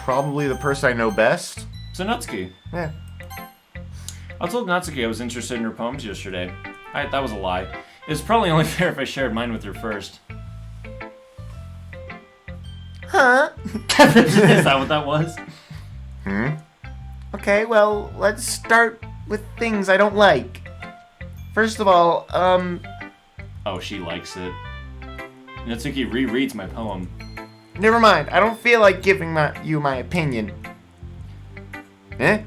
probably the person I know best. So Natsuki. Yeah. I told Natsuki I was interested in her poems yesterday. That was a lie. It's probably only fair if I shared mine with her first. Huh? Is that what that was? Okay, well, let's start with things I don't like. First of all, Oh, she likes it. Natsuki rereads my poem. never mind. I don't feel like giving you my opinion. Eh?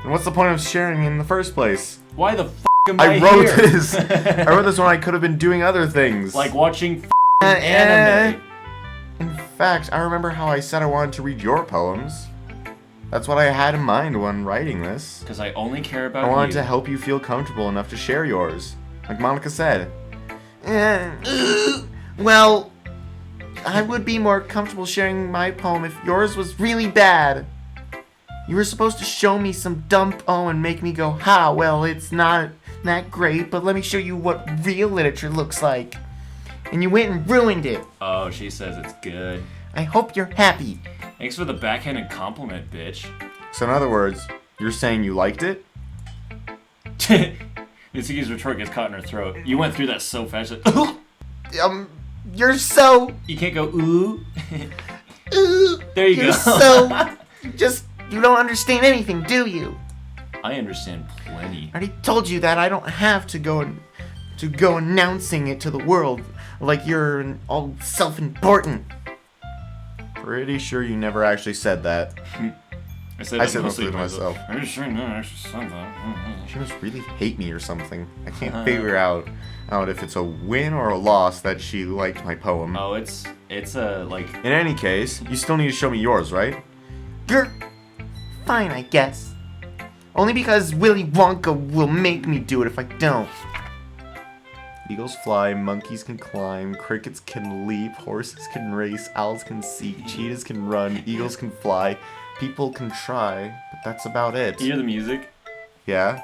And what's the point of sharing in the first place? Why the f*** am I I wrote here? this. I wrote this when I could have been doing other things. Like watching anime. In fact, I remember how I said I wanted to read your poems. That's what I had in mind when writing this. Because I only care about I wanted you. to help you feel comfortable enough to share yours. Like Monica said. Well, I would be more comfortable sharing my poem if yours was really bad. You were supposed to show me some dumb poem and make me go, ha, well, it's not that great, but let me show you what real literature looks like. And you went and ruined it. Oh, she says it's good. I hope you're happy. Thanks for the backhanded compliment, bitch. So in other words, you're saying you liked it? Natsuki's retort gets caught in her throat. You went through that so fast. You're so... You can't go, ooh. Ooh, There you you're go. You don't understand anything, do you? I understand plenty. I already told you that I don't have to go announcing it to the world like you're all self-important. Pretty sure you never actually said that. I said mostly to myself. Are you sure? No, I actually said that. She must really hate me or something. I can't figure out if it's a win or a loss that she liked my poem. Oh, it's a, like... In any case, you still need to show me yours, right? Grr. Fine, I guess. Only because Willy Wonka will make me do it if I don't. Eagles fly, monkeys can climb, crickets can leap, horses can race, owls can seek, cheetahs can run, eagles can fly, people can try, but that's about it. You hear the music? Yeah?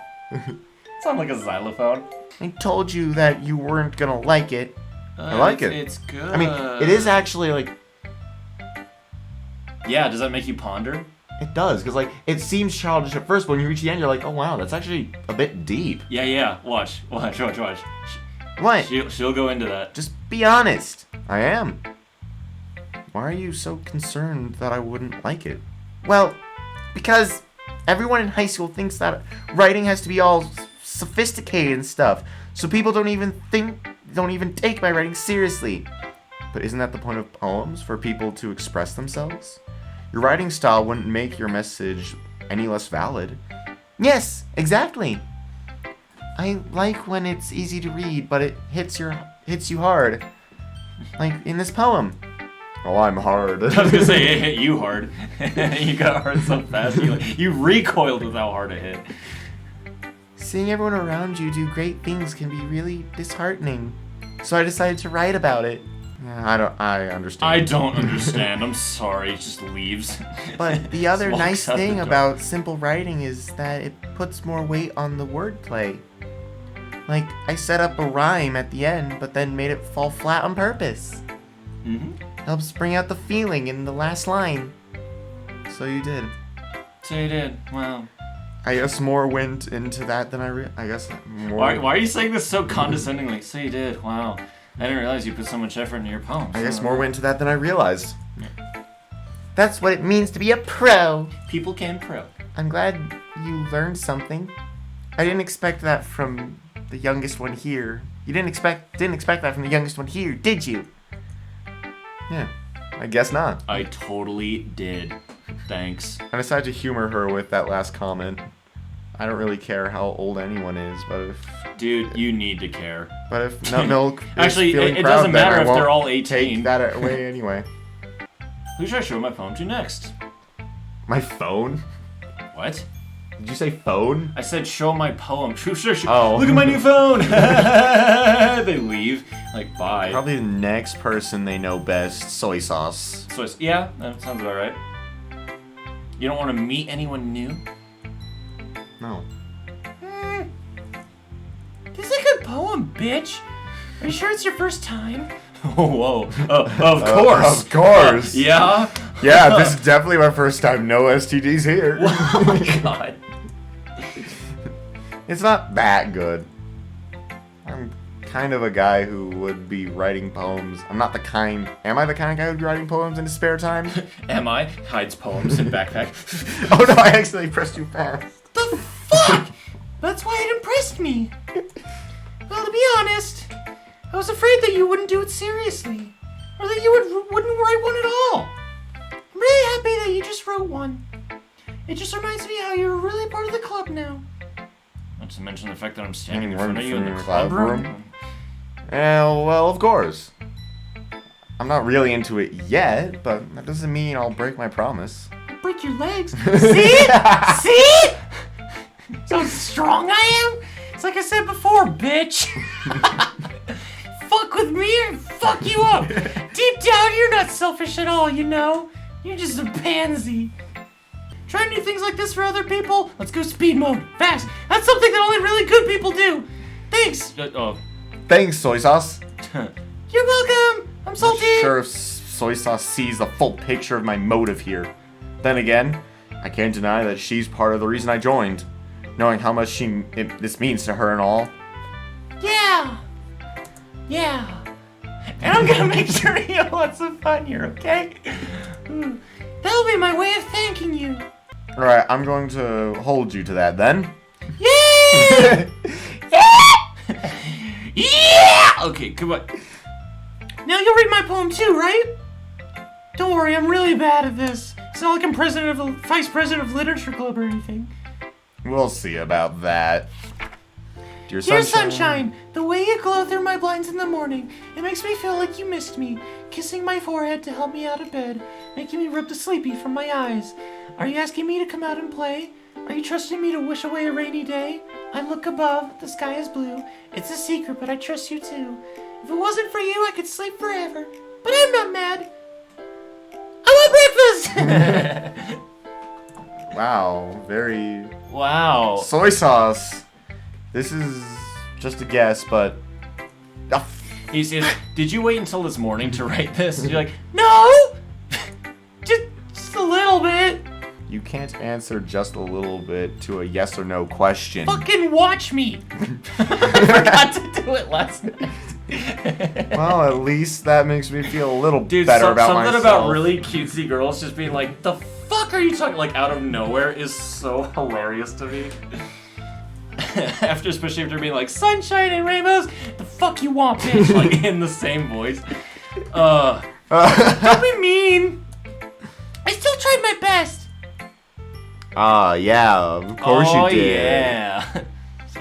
Sound like a xylophone. I told you that you weren't gonna like it. I like it. It's good. I mean, it is actually, like... Yeah, does that make you ponder? It does, because, like, it seems childish at first, but when you reach the end, you're like, oh, wow, that's actually a bit deep. Yeah. Watch. What? She'll go into that. Just be honest. I am. Why are you so concerned that I wouldn't like it? Well, because everyone in high school thinks that writing has to be all sophisticated and stuff, so people don't even take my writing seriously. But isn't that the point of poems, for people to express themselves? Your writing style wouldn't make your message any less valid. Yes, exactly. I like when it's easy to read, but it hits you hard. Like in this poem. Oh, I'm hard. I was gonna say it hit you hard. You got hard so fast. You recoiled with how hard it hit. Seeing everyone around you do great things can be really disheartening. So I decided to write about it. I understand. I don't understand. I'm sorry. He just leaves. But the other Just nice walks out the thing door. about simple writing is that it puts more weight on the wordplay. Like, I set up a rhyme at the end, but then made it fall flat on purpose. Helps bring out the feeling in the last line. So you did. So you did. Wow. I guess more went into that than I guess more... Why are you saying this so condescendingly? So you did. Wow. I didn't realize you put so much effort into your poems. I guess more went into that than I realized. That's what it means to be a pro. People can pro. I'm glad you learned something. I didn't expect that from the youngest one here. You didn't expect that from the youngest one here, did you? Yeah, I guess not. I totally did. Thanks. I decided to humor her with that last comment. I don't really care how old anyone is, but if Dude, you need to care. Nut Milk is Actually, feeling it proud, doesn't then matter I if won't they're all 18. Take that away anyway. Who should I show my poem to next? My phone? What? Did you say phone? I said show my poem. Sure. Oh. Look at my new phone. They leave. Like, bye. Probably the next person they know best, soy sauce. So yeah, that sounds about right. You don't want to meet anyone new? No. This is a good poem, bitch. Are you sure it's your first time? Oh, whoa. Of course. Of course. Yeah? Yeah, this is definitely my first time. No STDs here. Oh my god. It's not that good. I'm kind of a guy who would be writing poems. I'm not the kind. Am I the kind of guy who would be writing poems in his spare time? Am I? Hides poems in backpack. Oh no, I accidentally pressed too fast. The fuck? That's why it impressed me. Well, to be honest, I was afraid that you wouldn't do it seriously. Or that you wouldn't write one at all. I'm really happy that you just wrote one. It just reminds me how you're really part of the club now. Not to mention the fact that I'm standing in front of you in the club room. Well, of course. I'm not really into it yet, but that doesn't mean I'll break my promise. Break your legs. See? See? So strong I am? It's like I said before, bitch. Fuck with me or fuck you up. Deep down, you're not selfish at all, you know? You're just a pansy. Try new things like this for other people? Let's go speed mode. Fast. That's something that only really good people do. Thanks. Thanks, soy sauce. You're welcome. I'm salty. Not sure if soy sauce sees the full picture of my motive here. Then again, I can't deny that she's part of the reason I joined. Knowing how much this means to her and all. Yeah. Yeah. And I'm gonna make sure you have lots of fun here, okay? That'll be my way of thanking you. Alright, I'm going to hold you to that then. Yay! Yeah! Yeah! Okay, goodbye. Now you'll read my poem too, right? Don't worry, I'm really bad at this. It's not like I'm vice president of literature club or anything. We'll see about that. Dear Sunshine, the way you glow through my blinds in the morning, it makes me feel like you missed me, kissing my forehead to help me out of bed, making me rub the sleepy from my eyes. Are you asking me to come out and play? Are you trusting me to wish away a rainy day? I look above, the sky is blue. It's a secret, but I trust you too. If it wasn't for you, I could sleep forever. But I'm not mad. I want breakfast! Wow, very... Wow. Soy sauce. This is just a guess, but... He says, did you wait until this morning to write this? And you're like, no! just a little bit. You can't answer just a little bit to a yes or no question. Fucking watch me! I forgot to do it last night. Well, at least that makes me feel a little Dude, better about myself. something about really cutesy girls just being like, the fuck are you talking? Like, out of nowhere is so hilarious to me. Especially after being like, sunshine and rainbows, the fuck you want, bitch? Like, in the same voice. Don't be mean. I still tried my best. Yeah, of course you did. Yeah.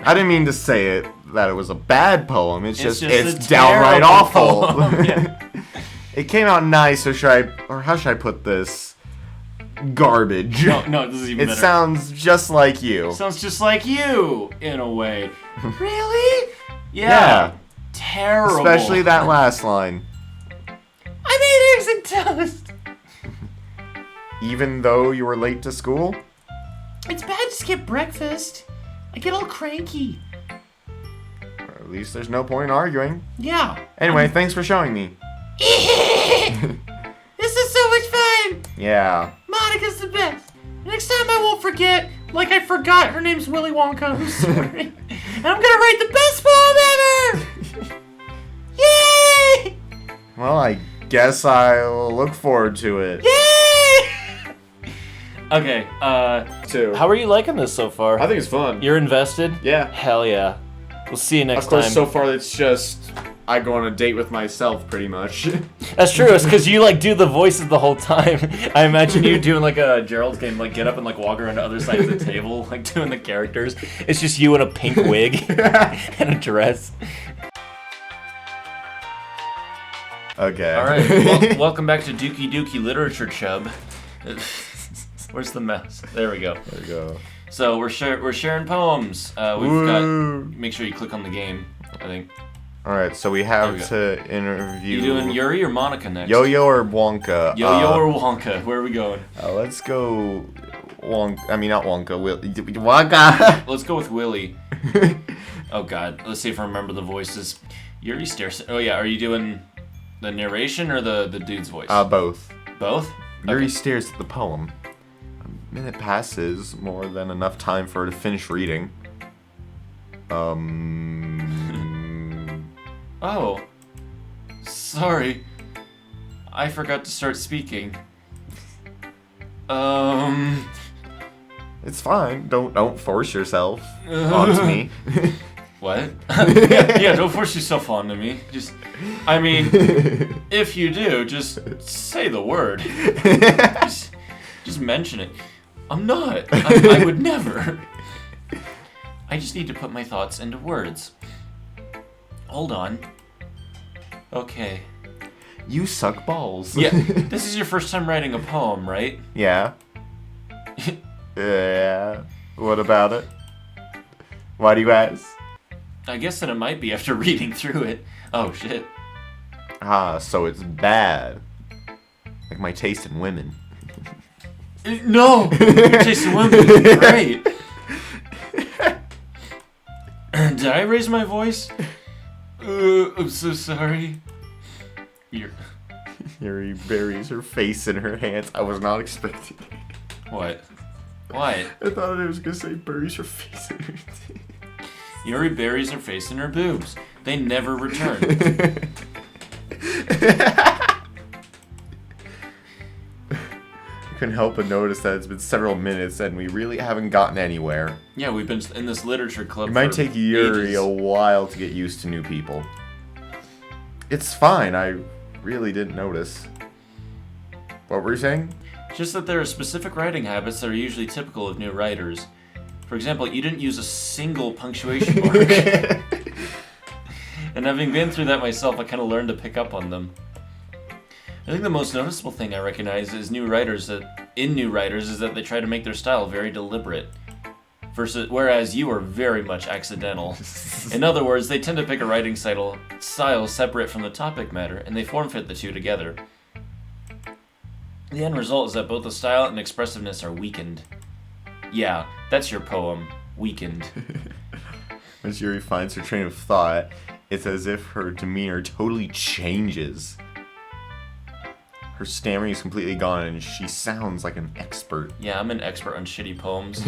I didn't mean to say it, that it was a bad poem. It's just a downright terrible awful. poem, yeah. It came out nice, or how should I put this? Garbage. No, this is even better. It sounds just like you. Sounds just like you, in a way. Really? Yeah. Terrible. Especially that last line. I made eggs and toast. Even though you were late to school? It's bad to skip breakfast. I get all cranky. Or at least there's no point in arguing. Yeah. Anyway, thanks for showing me. This is so much fun. Yeah. Monica's the best. Next time I won't forget, like I forgot her name's Willy Wonka, who's swearing. And I'm gonna write the best poem ever! Yay! Well, I guess I'll look forward to it. Yay! Okay, Too. how are you liking this so far? I think it's fun. You're invested? Yeah. Hell yeah. We'll see you next Of course, time. so far it's just I go on a date with myself, pretty much. That's true. It's because you like do the voices the whole time. I imagine you doing like a Gerald's game, like get up and like walk around to other sides of the table, like doing the characters. It's just you in a pink wig and a dress. Okay. All right. Welcome back to Dookie Dookie Literature Chub. Where's the mouse? There we go. There we go. So we're sharing poems. We've got. Make sure you click on the game. I think. All right, so we have to interview. You doing Yuri or Monica next? Yo-Yo or Wonka? Yo-Yo or Wonka? Where are we going? Let's go. Wonka. I mean, not Wonka. Wonka. Let's go with Willy. Oh God. Let's see if I remember the voices. Yuri stares. Oh yeah. Are you doing the narration or the dude's voice? Both. Both? Yuri stares at the poem. A minute passes, more than enough time for her to finish reading. Oh. Sorry. I forgot to start speaking. It's fine. Don't force yourself onto me. What? yeah, don't force yourself onto me. I mean, if you do, just say the word. Just mention it. I'm not. I would never. I just need to put my thoughts into words. Hold on. Okay. You suck balls. Yeah, this is your first time writing a poem, right? Yeah. Yeah. What about it? Why do you ask? I guess that it might be after reading through it. Oh, shit. Ah, so it's bad. Like my taste in women. No! Your taste in women is great. Did I raise my voice? I'm so sorry. Yuri buries her face in her hands. I was not expecting it. What? What? I thought it was gonna say buries her face in her hands. Yuri buries her face in her boobs. They never return. I couldn't help but notice that it's been several minutes and we really haven't gotten anywhere. Yeah, we've been in this literature club It might for take Yuri ages. a while to get used to new people. It's fine, I really didn't notice. What were you saying? Just that there are specific writing habits that are usually typical of new writers. For example, you didn't use a single punctuation mark. And having been through that myself, I kind of learned to pick up on them. I think the most noticeable thing I recognize is new writers is that they try to make their style very deliberate. Whereas you are very much accidental. In other words, they tend to pick a writing style separate from the topic matter, and they form-fit the two together. The end result is that both the style and expressiveness are weakened. Yeah, that's your poem. Weakened. As Yuri finds her train of thought, it's as if her demeanor totally changes. Her stammering is completely gone and she sounds like an expert. Yeah, I'm an expert on shitty poems,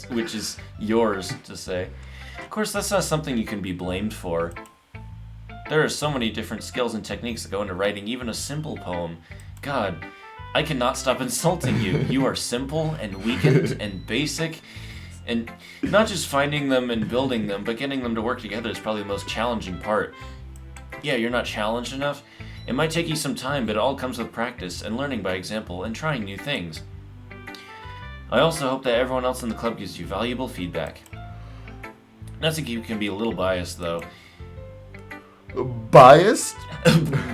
which is yours to say. Of course, that's not something you can be blamed for. There are so many different skills and techniques that go into writing even a simple poem. God, I cannot stop insulting you. You are simple and weakened and basic, and not just finding them and building them, but getting them to work together is probably the most challenging part. Yeah, you're not challenged enough. It might take you some time, but it all comes with practice and learning by example and trying new things. I also hope that everyone else in the club gives you valuable feedback. Natsuki can be a little biased, though. Biased?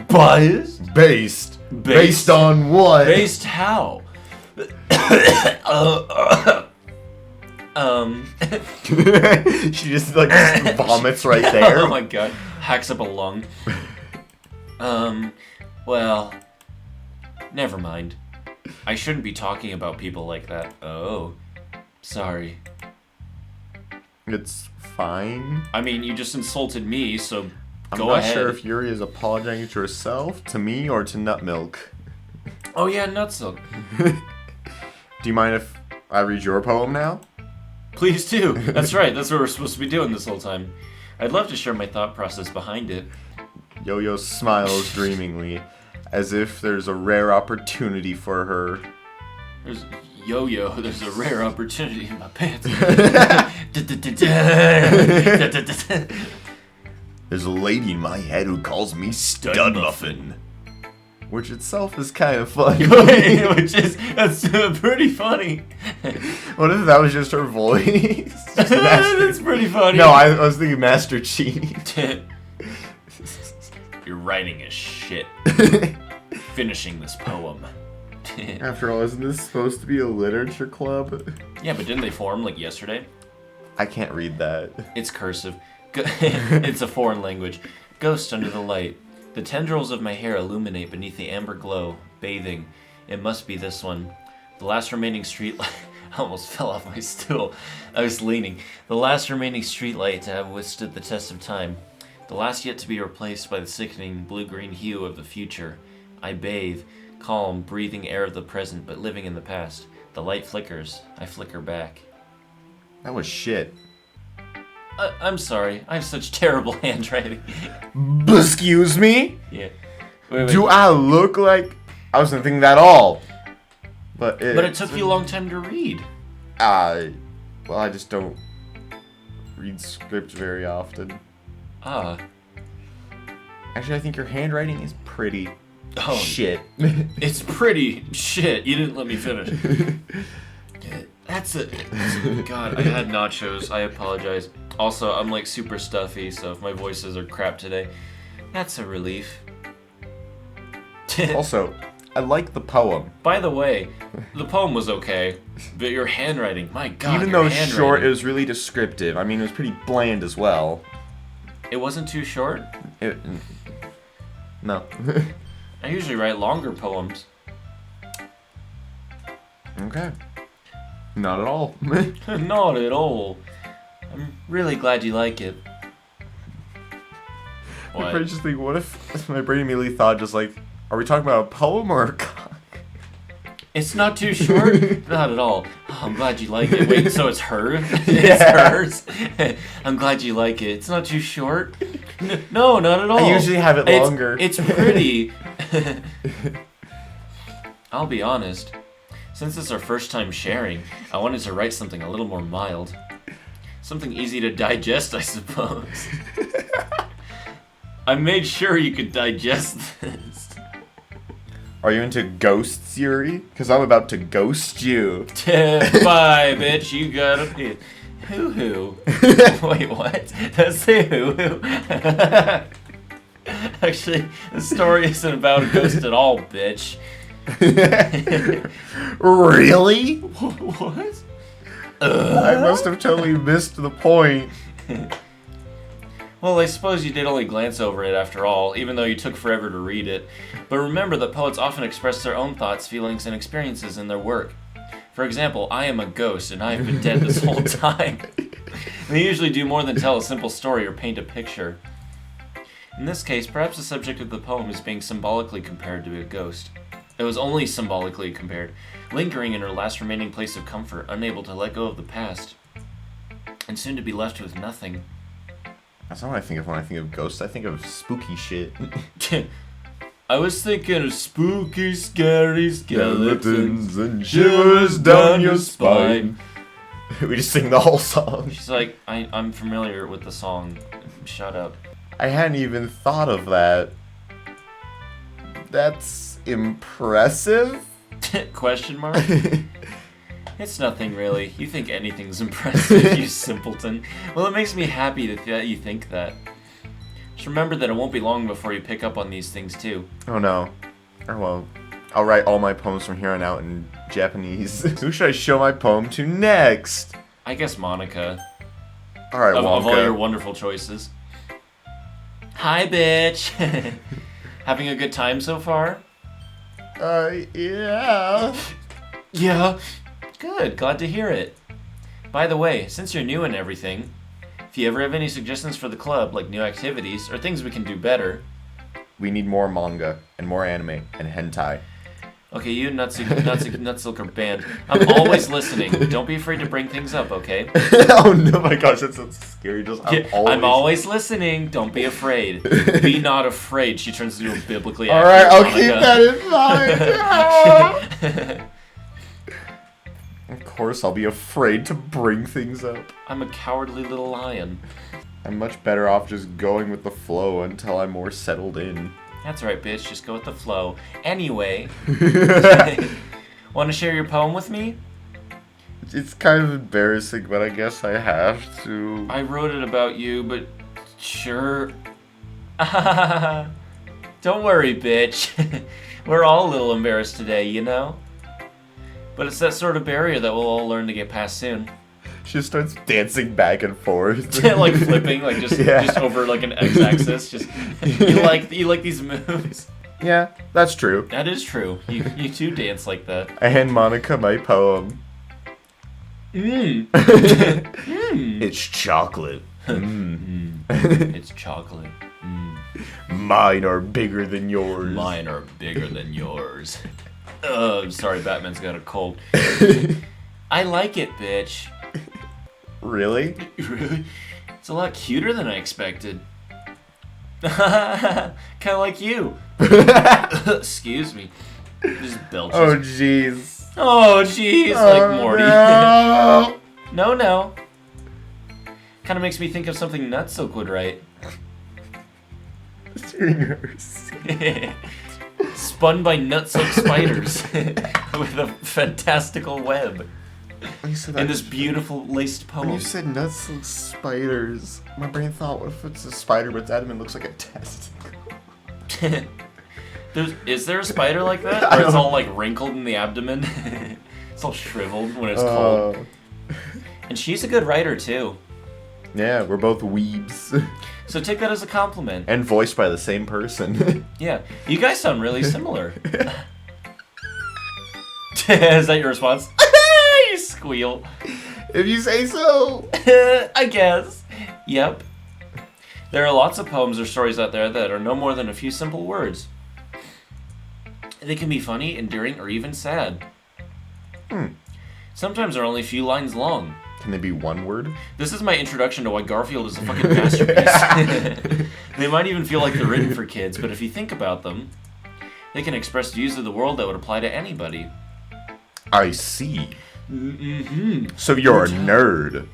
Biased? Based. Based on what? Based how? She just vomits right there. Oh my god. Hacks up a lung. Well, never mind. I shouldn't be talking about people like that. Oh, sorry. It's fine. I mean, you just insulted me, so I'm go not ahead. sure if Yuri is apologizing to herself, to me, or to Nutmilk. Oh yeah, Nutsilk. Do you mind if I read your poem now? Please do. That's right. That's what we're supposed to be doing this whole time. I'd love to share my thought process behind it. Yo-Yo smiles dreamingly, as if there's a rare opportunity for her. There's a rare opportunity in my pants. There's a lady in my head who calls me Stud Muffin. Which itself is kind of funny. That's pretty funny. What if that was just her voice? Just That's pretty funny. No, I was thinking Master Chief. Your writing is shit. Finishing this poem. After all, isn't this supposed to be a literature club? Yeah, but didn't they form like yesterday? I can't read that. It's cursive. It's a foreign language. Ghost under the light. The tendrils of my hair illuminate beneath the amber glow, bathing. It must be this one. The last remaining streetlight. I almost fell off my stool. I was leaning. The last remaining streetlight to have withstood the test of time. The last yet to be replaced by the sickening blue-green hue of the future. I bathe. calm, breathing air of the present, but living in the past. The light flickers. I flicker back. That was shit. I'm sorry. I have such terrible handwriting. Excuse me? Yeah. Wait. Do I look like I wasn't thinking that at all? But it took you a long time to read. Well, I just don't read scripts very often. Actually, I think your handwriting is pretty shit. It's pretty shit. You didn't let me finish. That's it. God, I had nachos. I apologize. Also, I'm like super stuffy, so if my voices are crap today, that's a relief. Also, I like the poem. By the way, the poem was okay, but your handwriting, my God. Even your though handwriting, short, it was really descriptive. I mean, it was pretty bland as well. It wasn't too short? No. I usually write longer poems. Okay. Not at all. Not at all. I'm really glad you like it. I What? just think, what if my brain immediately thought just like, are we talking about a poem or a cock? It's not too short? Not at all. Oh, I'm glad you like it. Wait, so it's her? It's Yeah. hers? I'm glad you like it. It's not too short? No, not at all. I usually have it longer. It's pretty. I'll be honest. Since it's our first time sharing, I wanted to write something a little more mild. Something easy to digest, I suppose. I made sure you could digest this. Are you into ghosts, Yuri? Because I'm about to ghost you. Bye, bitch. You gotta pee. Hoo-hoo. Wait, what? That's the hoo-hoo. Actually, the story isn't about a ghost at all, bitch. Really? What? I must have totally missed the point. Well, I suppose you did only glance over it after all, even though you took forever to read it. But remember that poets often express their own thoughts, feelings, and experiences in their work. For example, I am a ghost, and I have been dead this whole time. They usually do more than tell a simple story or paint a picture. In this case, perhaps the subject of the poem is being symbolically compared to a ghost. It was only symbolically compared, lingering in her last remaining place of comfort, unable to let go of the past, and soon to be left with nothing. That's not what I think of when I think of ghosts. I think of spooky shit. I was thinking of spooky, scary skeletons and shivers down your spine. We just sing the whole song. She's like, I'm familiar with the song. Shut up. I hadn't even thought of that. That's impressive. Question mark? It's nothing really. You think anything's impressive, you simpleton. Well, it makes me happy that you think that. Just remember that it won't be long before you pick up on these things too. Oh no. Oh well. I'll write all my poems from here on out in Japanese. Who should I show my poem to next? I guess Monica. Alright, Of all your Wonka. wonderful choices. Hi, bitch. Having a good time so far? Yeah. Yeah. Good, glad to hear it. By the way, since you're new and everything, if you ever have any suggestions for the club, like new activities or things we can do better. We need more manga and more anime and hentai. Okay, you Nutsilk are banned. I'm always listening. Don't be afraid to bring things up, okay? Oh no, my gosh, that's so scary. Just I'm always listening. Don't be afraid. Be not afraid. She turns into a biblically Alright, accurate I'll keep Monica. that in mind. Of course, I'll be afraid to bring things up. I'm a cowardly little lion. I'm much better off just going with the flow until I'm more settled in. That's right, bitch. Just go with the flow. Anyway, want to share your poem with me? It's kind of embarrassing, but I guess I have to. I wrote it about you, but sure. Don't worry, bitch. We're all a little embarrassed today, you know? But it's that sort of barrier that we'll all learn to get past soon. She just starts dancing back and forth. Like flipping, like just over like an x-axis. Just you like these moves. Yeah, that's true. That is true. You too dance like that. I hand Monica my poem. It's It's chocolate. chocolate. Mine are bigger than yours. Mine are bigger than yours. I'm sorry, Batman's got a cold. I like it, bitch. Really? Really? It's a lot cuter than I expected. Kind of like you. Excuse me. Just belches. Oh, jeez. Oh, jeez, like Morty. No. No. Kind of makes me think of something Nutsilk would write. Stringers. Spun by Nutsilk spiders with a fantastical web. You said that. In this beautiful laced When poem. you said nuts like spiders, my brain thought, what if it's a spider but its abdomen looks like a testicle? Is there a spider like that? I Where it's don't- all like wrinkled in the abdomen? It's all shriveled when it's cold. And she's a good writer too. Yeah, we're both weebs. So take that as a compliment. And voiced by the same person. Yeah. You guys sound really similar. Is that your response? You squeal. If you say so. I guess. Yep. There are lots of poems or stories out there that are no more than a few simple words. They can be funny, endearing, or even sad. Sometimes they're only a few lines long. Can they be one word? This is my introduction to why Garfield is a fucking masterpiece. They might even feel like they're written for kids, but if you think about them, they can express views of the world that would apply to anybody. I see. Mm-hmm. So you're a nerd.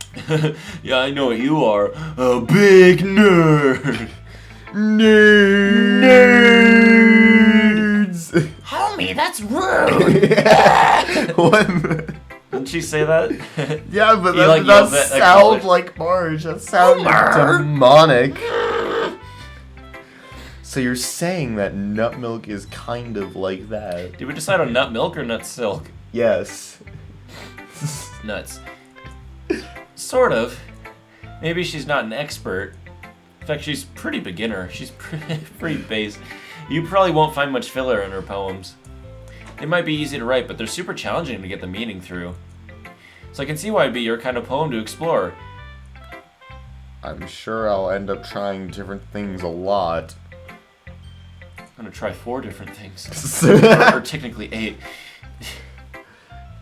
Yeah, I know what you are. A big nerd. Nerds. Homie, that's rude. What? Didn't she say that? Yeah, but He, that like, does yells at sound college. like Marge. That sounds Homer. demonic. So you're saying that nut milk is kind of like that? Did we decide on nut milk or nut silk? Yes. Nuts. Sort of. Maybe she's not an expert. In fact, she's pretty beginner. She's pretty base. You probably won't find much filler in her poems. They might be easy to write, but they're super challenging to get the meaning through. So I can see why it'd be your kind of poem to explore. I'm sure I'll end up trying different things a lot. I'm gonna try 4 different things. Or technically 8.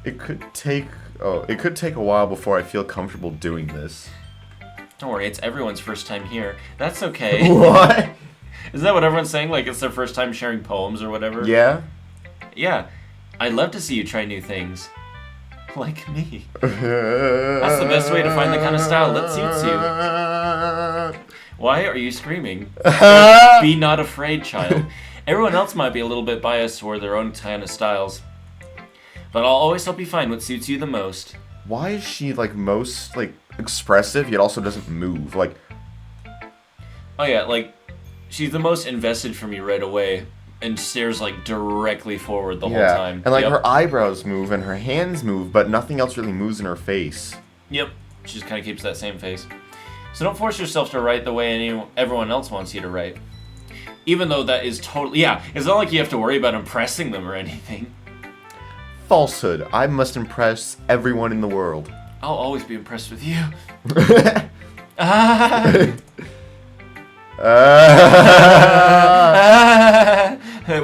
It could take a while before I feel comfortable doing this. Don't worry, it's everyone's first time here. That's okay. What? Isn't that what everyone's saying? Like it's their first time sharing poems or whatever? Yeah? Yeah. I'd love to see you try new things. Like me. That's the best way to find the kind of style that suits you. Why are you screaming? Be not afraid, child. Everyone else might be a little bit biased toward their own kind of styles. But I'll always help you find what suits you the most. Why is she like most like expressive yet also doesn't move? Like Oh yeah, like, she's the most invested from you right away. And stares like directly forward the whole time. And like Yep. her eyebrows move and her hands move, but nothing else really moves in her face. Yep. She just kind of keeps that same face. So don't force yourself to write the way everyone else wants you to write. Even though that is totally... Yeah, it's not like you have to worry about impressing them or anything. Falsehood. I must impress everyone in the world. I'll always be impressed with you.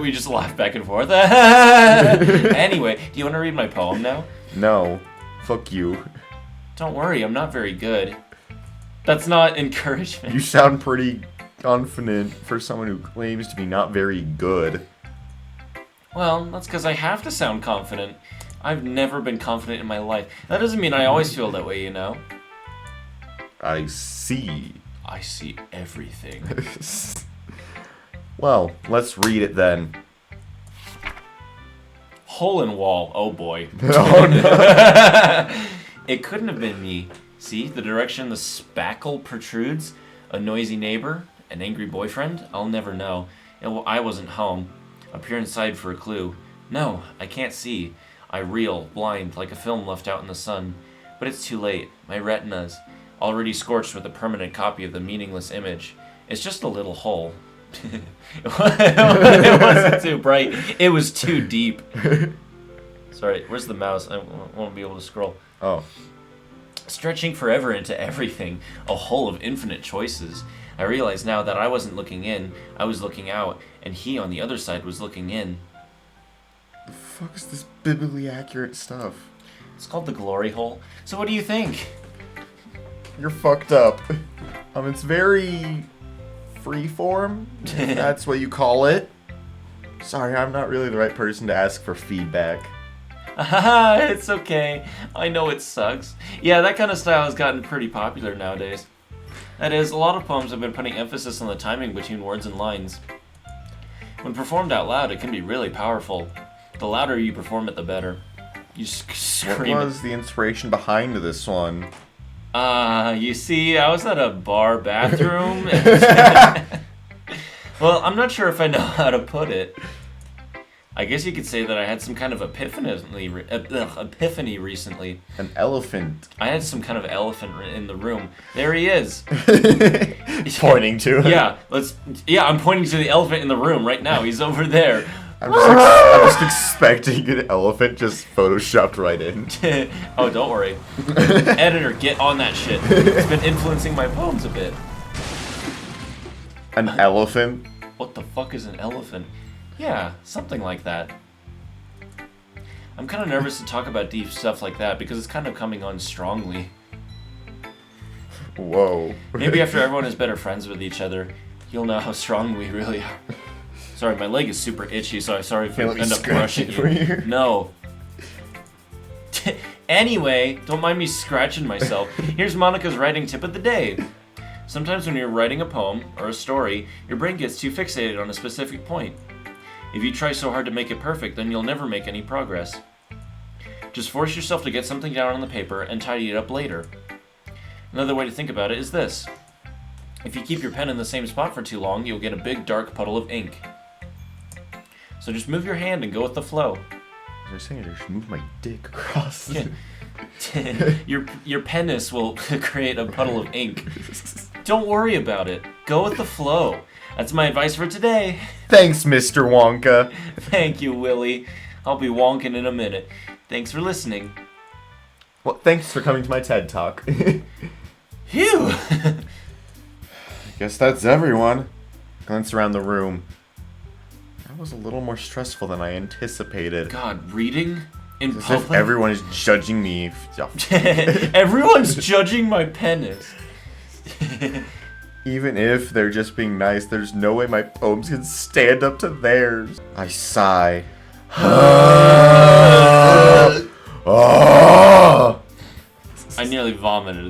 We just laugh back and forth. Anyway, do you want to read my poem now? No. Fuck you. Don't worry, I'm not very good. That's not encouragement. You sound pretty confident for someone who claims to be not very good. Well, that's because I have to sound confident. I've never been confident in my life. That doesn't mean I always feel that way, you know? I see. I see everything. Well, let's read it then. Hole in wall. Oh boy. Oh no. It couldn't have been me. See, the direction the spackle protrudes? A noisy neighbor? An angry boyfriend? I'll never know. I wasn't home. I peer inside for a clue. No, I can't see. I reel, blind, like a film left out in the sun. But it's too late. My retina's already scorched with a permanent copy of the meaningless image. It's just a little hole. It wasn't too bright. It was too deep. Sorry, where's the mouse? I won't be able to scroll. Oh. stretching forever into everything, a hole of infinite choices. I realize now that I wasn't looking in, I was looking out, and he on the other side was looking in. The fuck is this biblically accurate stuff? It's called the glory hole. So what do you think? You're fucked up. It's very freeform, if that's what you call it. Sorry, I'm not really the right person to ask for feedback. Haha, it's okay. I know it sucks. Yeah, that kind of style has gotten pretty popular nowadays. That is, a lot of poems have been putting emphasis on the timing between words and lines. When performed out loud, it can be really powerful. The louder you perform it, the better. You What scream it. was the inspiration behind this one? You see, I was at a bar bathroom. Well, I'm not sure if I know how to put it. I guess you could say that I had some kind of epiphany recently. An elephant. I had some kind of elephant in the room. There he is. Pointing to it. Yeah, I'm pointing to the elephant in the room right now. He's over there. I'm just expecting an elephant just photoshopped right in. Oh, don't worry. Editor, get on that shit. It's been influencing my poems a bit. An elephant? What the fuck is an elephant? Yeah, something like that. I'm kind of nervous to talk about deep stuff like that because it's kind of coming on strongly. Whoa. Maybe after everyone is better friends with each other, you'll know how strong we really are. Sorry, my leg is super itchy, so I'm sorry if I Can't let me end up scratch brushing it for you. you? No. Anyway, don't mind me scratching myself. Here's Monica's writing tip of the day. Sometimes when you're writing a poem or a story, your brain gets too fixated on a specific point. If you try so hard to make it perfect, then you'll never make any progress. Just force yourself to get something down on the paper and tidy it up later. Another way to think about it is this. If you keep your pen in the same spot for too long, you'll get a big dark puddle of ink. So just move your hand and go with the flow. They're saying I should move my dick across. Yeah. Your penis will create a puddle of ink. Don't worry about it. Go with the flow. That's my advice for today. Thanks, Mr. Wonka. Thank you, Willie. I'll be wonking in a minute. Thanks for listening. Well, thanks for coming to my TED Talk. Phew! Guess that's everyone. Glance around the room. That was a little more stressful than I anticipated. God, reading in As if public? everyone is judging me. Everyone's judging my penis. Even if they're just being nice, there's no way my poems can stand up to theirs. I sigh. I nearly vomited